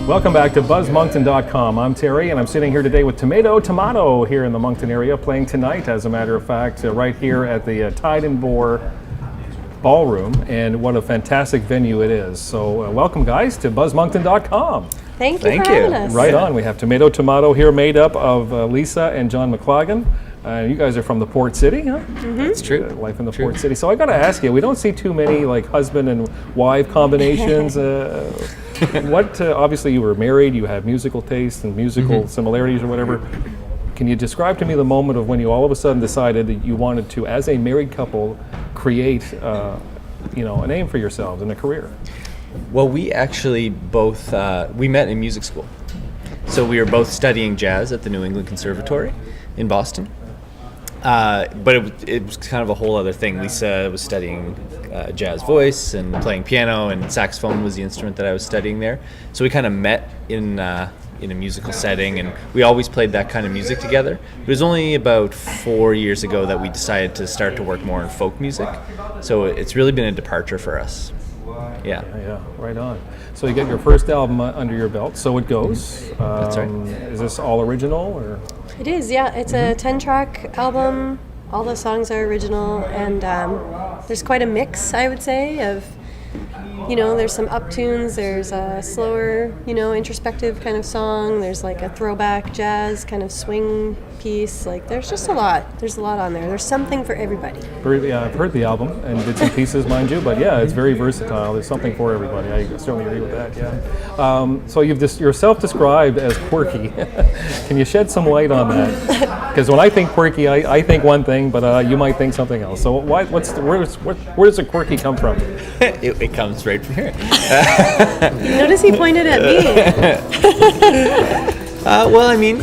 Welcome back to BuzzMoncton.com. I'm Terry, and I'm sitting here today with Tomato here in the Moncton area, playing tonight, as a matter of fact, right here at the Tide and Boar Ballroom, and what a fantastic venue it is. So welcome, guys, to BuzzMoncton.com. Thank you for having us. Right on. We have Tomato here, made up of Lisa and John McLaggan. You guys are from the Port City, huh? Mm-hmm. That's true. Life in the Port City. So I got to ask you, we don't see too many like husband and wife combinations. Obviously you were married, you have musical taste and musical similarities or whatever. Can you describe to me the moment of when you all of a sudden decided that you wanted to, as a married couple, create a name for yourselves and a career? Well, we actually both, we met in music school. So we were both studying jazz at the New England Conservatory in Boston. But it was kind of a whole other thing. Lisa was studying jazz voice and playing piano, and saxophone was the instrument that I was studying there. So we kind of met in a musical setting, and we always played that kind of music together. It was only about 4 years ago that we decided to start to work more in folk music. So it's really been a departure for us. Yeah, right on. So you get your first album under your belt, So It Goes. That's right. Is this all original, or? It is, yeah. It's a 10-track album. All the songs are original, and there's quite a mix, I would say, of, there's some up tunes, there's a slower, introspective kind of song, there's like a throwback jazz kind of swing piece. Like, there's just a lot. There's a lot on there. There's something for everybody. I've heard the album and did some pieces, mind you, but yeah, it's very versatile. There's something for everybody. I certainly agree with that, yeah. So you're self-described as quirky. Can you shed some light on that? Because when I think quirky, I think one thing, but you might think something else. So where does the quirky come from? It comes right from here. Notice he pointed at me. Well, I mean,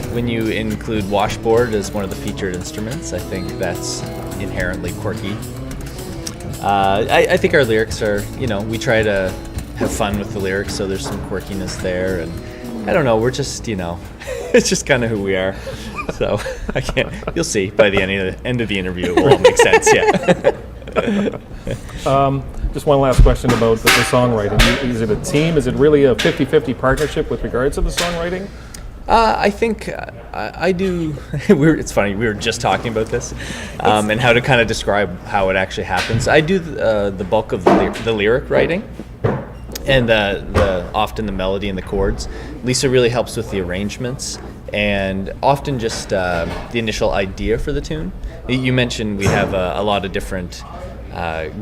when you include washboard as one of the featured instruments, I think that's inherently quirky. I think our lyrics are, we try to have fun with the lyrics, so there's some quirkiness there, and I don't know, we're just, it's just kind of who we are. So you'll see by the end of the interview, it will all make sense, yeah. Just one last question about the songwriting. Is it a team? Is it really a 50-50 partnership with regards to the songwriting? I think I do. It's funny, we were just talking about this and how to kind of describe how it actually happens. I do the bulk of the lyric writing and often the melody and the chords. Lisa really helps with the arrangements and often just the initial idea for the tune. You mentioned we have a lot of different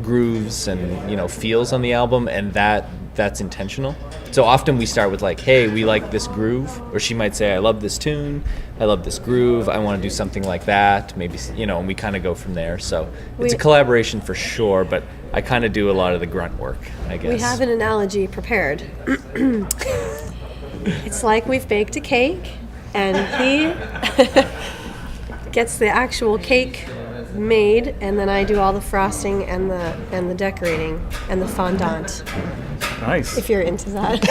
grooves and feels on the album, and that's intentional. So often we start with like, hey, we like this groove, or she might say, I love this tune, I love this groove, I want to do something like that, maybe, and we kind of go from there. So it's a collaboration for sure, but I kind of do a lot of the grunt work, I guess. We have an analogy prepared. It's like we've baked a cake, and he gets the actual cake made, and then I do all the frosting and the decorating and the fondant. Nice. If you're into that.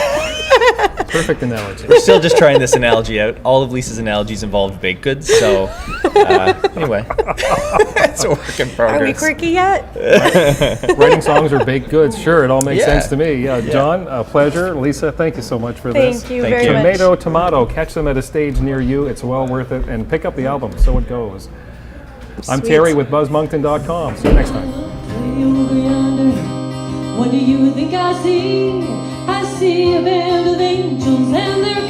Perfect analogy. We're still just trying this analogy out. All of Lisa's analogies involve baked goods, so anyway, it's a work in progress. Are we quirky yet? Writing songs are baked goods. Sure, it all makes sense to me. Yeah, John, a pleasure. Lisa, thank you so much for this. Thank you very much. Tomato, catch them at a stage near you. It's well worth it. And pick up the album, So It Goes. I'm Terry with BuzzMoncton.com. See you next time. What do you think I see? I see a band of angels and they're